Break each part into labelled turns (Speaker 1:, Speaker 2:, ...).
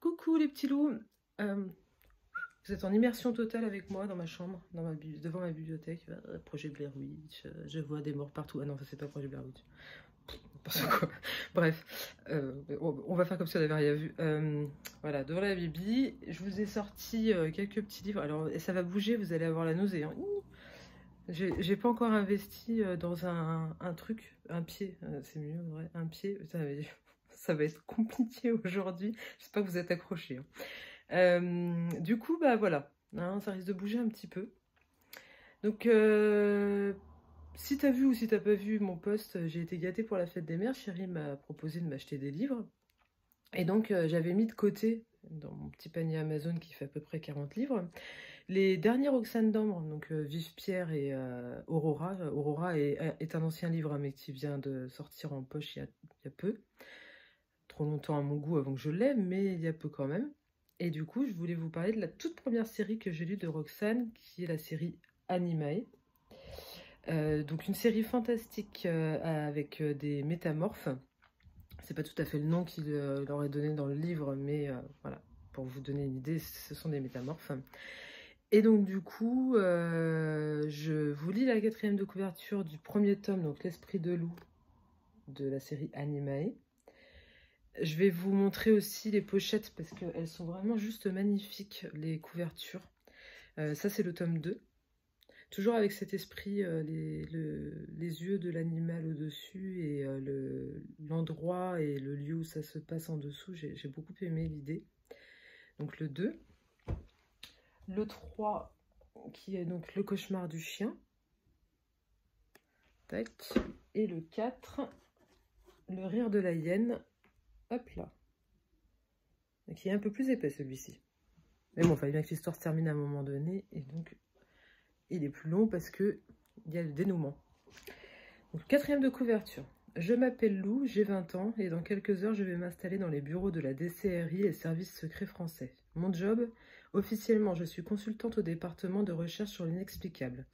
Speaker 1: Coucou les petits loups. Vous êtes en immersion totale avec moi dans ma chambre, devant ma bibliothèque. Projet Blair Witch, je vois des morts partout. Ah non, ça c'est pas Projet Blair Witch. N'importe quoi. Bref, on va faire comme si on n'avait rien vu. Voilà, devant la bibi, je vous ai sorti quelques petits livres. Alors, ça va bouger, vous allez avoir la nausée. Hein. J'ai pas encore investi dans un truc, un pied, c'est mieux, vrai, un pied. Putain, mais ça va être compliqué aujourd'hui. J'espère que vous êtes accrochés. Hein. Du coup, bah voilà, hein, ça risque de bouger un petit peu. Donc, si t'as vu ou si t'as pas vu mon post, j'ai été gâtée pour la fête des mères. Chérie m'a proposé de m'acheter des livres. Et donc, j'avais mis de côté, dans mon petit panier Amazon qui fait à peu près 40 livres, les derniers Roxane d'Ambre, donc Vive Pierre et Aurora. Aurora est un ancien livre, hein, mais qui vient de sortir en poche il y a peu. Trop longtemps à mon goût avant que je l'aime, mais il y a peu quand même. Et du coup, je voulais vous parler de la toute première série que j'ai lue de Roxane, qui est la série Animae. Donc une série fantastique avec des métamorphes. C'est pas tout à fait le nom qu'il leur est donné dans le livre, mais voilà, pour vous donner une idée, ce sont des métamorphes. Et donc du coup, je vous lis la 4e de couverture du premier tome, donc L'Esprit de loup, de la série Animae. Je vais vous montrer aussi les pochettes, parce qu'elles sont vraiment juste magnifiques, les couvertures. Ça, c'est le tome 2. Toujours avec cet esprit, les yeux de l'animal au-dessus et l'endroit et le lieu où ça se passe en dessous. J'ai beaucoup aimé l'idée. Donc le 2. Le 3, qui est donc Le cauchemar du chien. Tac. Et le 4, Le rire de la hyène. Hop là. Qui est un peu plus épais celui-ci. Mais bon, il fallait bien que l'histoire se termine à un moment donné. Et donc, il est plus long parce qu'il y a le dénouement. Donc, 4e de couverture. Je m'appelle Lou, j'ai 20 ans et dans quelques heures, je vais m'installer dans les bureaux de la DCRI et Service secret français. Mon job, officiellement, je suis consultante au département de recherche sur l'inexplicable.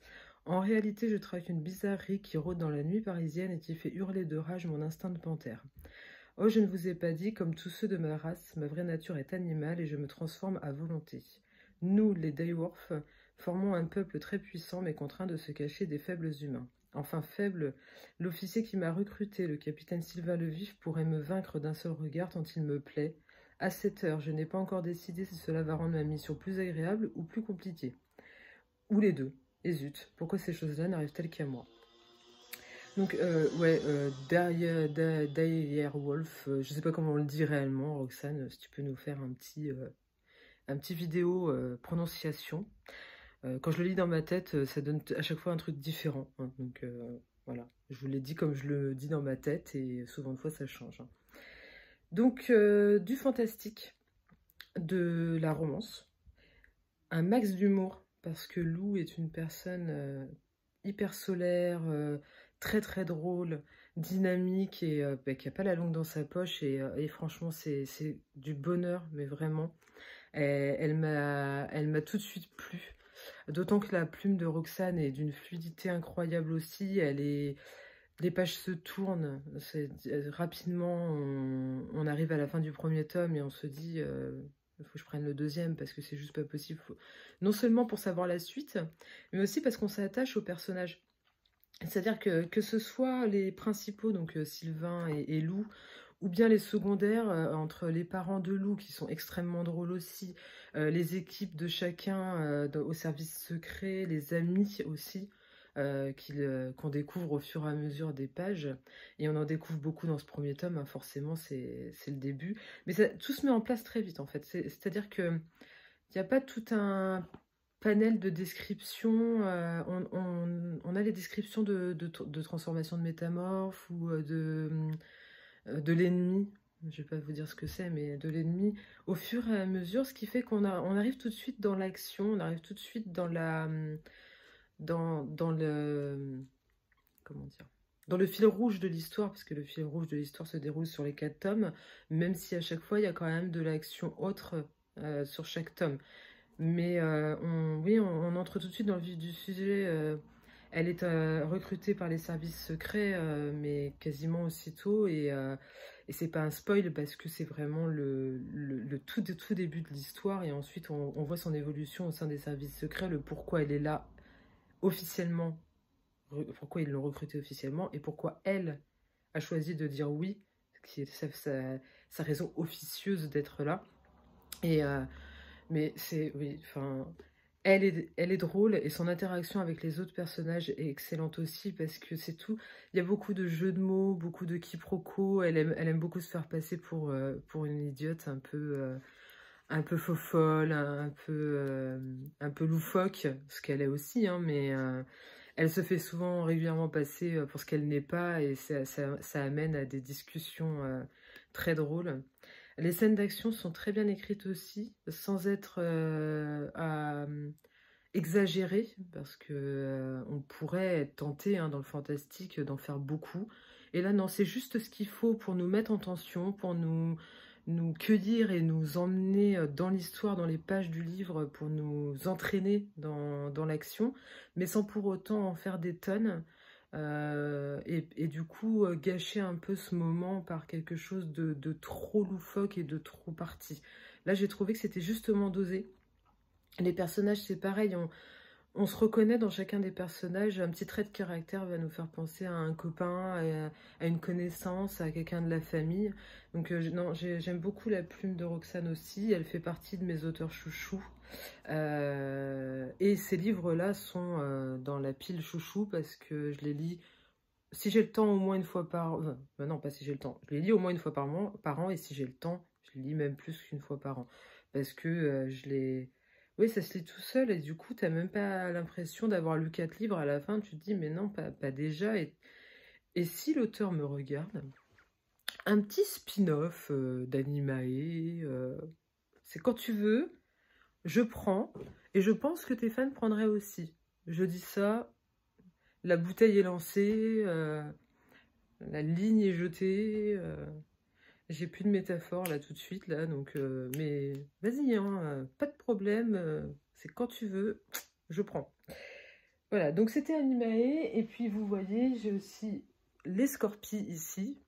Speaker 1: En réalité, je traque une bizarrerie qui rôde dans la nuit parisienne et qui fait hurler de rage mon instinct de panthère. Oh, je ne vous ai pas dit, comme tous ceux de ma race, ma vraie nature est animale et je me transforme à volonté. Nous, les Daywolf, formons un peuple très puissant mais contraint de se cacher des faibles humains. Enfin faible, l'officier qui m'a recruté, le capitaine Sylvain Levif, pourrait me vaincre d'un seul regard tant il me plaît. À cette heure, je n'ai pas encore décidé si cela va rendre ma mission plus agréable ou plus compliquée. Ou les deux. Et zut, pourquoi ces choses-là n'arrivent-elles qu'à moi? Donc, ouais, Direwolf, je sais pas comment on le dit réellement, Roxane, si tu peux nous faire un petit vidéo prononciation. Quand je le lis dans ma tête, ça donne à chaque fois un truc différent. Hein, donc, voilà, je vous l'ai dit comme je le dis dans ma tête, et souvent de fois, ça change. Hein. Donc, du fantastique, de la romance, un max d'humour, parce que Lou est une personne hyper solaire, très très drôle, dynamique et qui n'a pas la langue dans sa poche et franchement c'est du bonheur, mais vraiment. Elle m'a tout de suite plu, d'autant que la plume de Roxane est d'une fluidité incroyable aussi. Les pages se tournent, rapidement on arrive à la fin du premier tome et on se dit il faut que je prenne le deuxième parce que c'est juste pas possible. Non seulement pour savoir la suite, mais aussi parce qu'on s'attache aux personnages. C'est-à-dire que ce soit les principaux, donc Sylvain et Lou, ou bien les secondaires, entre les parents de Lou, qui sont extrêmement drôles aussi, les équipes de chacun au service secret, les amis aussi, qu'on découvre au fur et à mesure des pages. Et on en découvre beaucoup dans ce premier tome, hein, forcément, c'est le début. Mais tout se met en place très vite, en fait. C'est-à-dire qu'il n'y a pas tout un panel de descriptions, on a les descriptions de transformation de métamorphe ou de l'ennemi, je vais pas vous dire ce que c'est, mais de l'ennemi, au fur et à mesure, ce qui fait qu'on arrive tout de suite dans l'action, on arrive tout de suite dans le, comment dire, dans le fil rouge de l'histoire, parce que le fil rouge de l'histoire se déroule sur les 4 tomes, même si à chaque fois, il y a quand même de l'action autre sur chaque tome. Mais oui, on entre tout de suite dans le vif du sujet. Elle est recrutée par les services secrets, mais quasiment aussitôt. Et Et c'est pas un spoil parce que c'est vraiment le tout début de l'histoire. Et ensuite, on voit son évolution au sein des services secrets, le pourquoi elle est là officiellement, pourquoi ils l'ont recrutée officiellement et pourquoi elle a choisi de dire oui, qui est sa raison officieuse d'être là. Et mais c'est, oui, enfin, elle est drôle et son interaction avec les autres personnages est excellente aussi parce que c'est tout. Il y a beaucoup de jeux de mots, beaucoup de quiproquos. Elle aime beaucoup se faire passer pour une idiote un peu faux-folle, un peu loufoque, ce qu'elle est aussi, hein, mais elle se fait souvent régulièrement passer pour ce qu'elle n'est pas et ça amène à des discussions très drôles. Les scènes d'action sont très bien écrites aussi, sans être exagérées, parce que on pourrait être tenté hein, dans le fantastique d'en faire beaucoup. Et là, non, c'est juste ce qu'il faut pour nous mettre en tension, pour nous cueillir et nous emmener dans l'histoire, dans les pages du livre, pour nous entraîner dans l'action, mais sans pour autant en faire des tonnes. Et du coup, gâcher un peu ce moment par quelque chose de trop loufoque et de trop parti. Là, j'ai trouvé que c'était justement dosé. Les personnages, c'est pareil, on se reconnaît dans chacun des personnages. Un petit trait de caractère va nous faire penser à un copain, à une connaissance, à quelqu'un de la famille. Donc non, j'aime beaucoup la plume de Roxane aussi. Elle fait partie de mes auteurs chouchous. Et ces livres-là sont dans la pile chouchou parce que je les lis, si j'ai le temps, au moins une fois par... non, pas si j'ai le temps. Je les lis au moins une fois par an et si j'ai le temps, je les lis même plus qu'une fois par an. Parce que je les... Oui, ça se lit tout seul et du coup, t'as même pas l'impression d'avoir lu 4 livres. À la fin, tu te dis, mais non, pas déjà. Et si l'auteur me regarde, un petit spin-off d'Animae, c'est quand tu veux, je prends. Et je pense que tes fans prendraient aussi. Je dis ça, la bouteille est lancée, la ligne est jetée. J'ai plus de métaphore là tout de suite, là, donc, mais vas-y, hein, pas de problème, c'est quand tu veux, je prends. Voilà, donc c'était Animae, et puis vous voyez, j'ai aussi les Scorpies ici.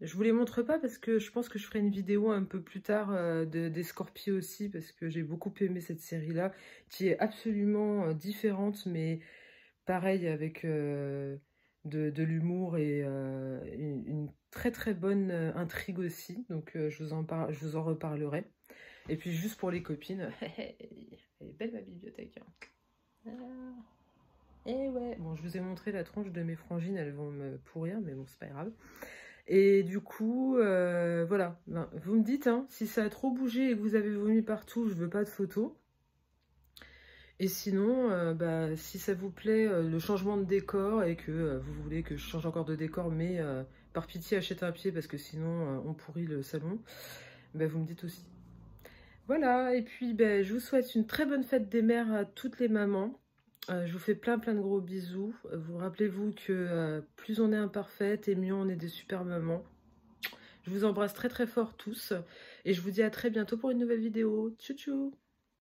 Speaker 1: Je vous les montre pas parce que je pense que je ferai une vidéo un peu plus tard des Scorpies aussi, parce que j'ai beaucoup aimé cette série-là, qui est absolument différente, mais pareil, avec de l'humour et une très très bonne intrigue aussi. Donc je vous en reparlerai. Et puis juste pour les copines, elle est belle ma bibliothèque. Hein. Et ouais, bon, je vous ai montré la tronche de mes frangines, elles vont me pourrir, mais bon, c'est pas grave. Et du coup, voilà, ben, vous me dites, hein, si ça a trop bougé et que vous avez vomi partout, je veux pas de photos. Et sinon, bah, si ça vous plaît, le changement de décor et que vous voulez que je change encore de décor, mais par pitié, achetez un pied parce que sinon, on pourrit le salon, bah, vous me dites aussi. Voilà, et puis bah, je vous souhaite une très bonne fête des mères à toutes les mamans. Je vous fais plein de gros bisous. Vous rappelez-vous que plus on est imparfaite et mieux on est des super mamans. Je vous embrasse très très fort tous et je vous dis à très bientôt pour une nouvelle vidéo. Tchou tchou.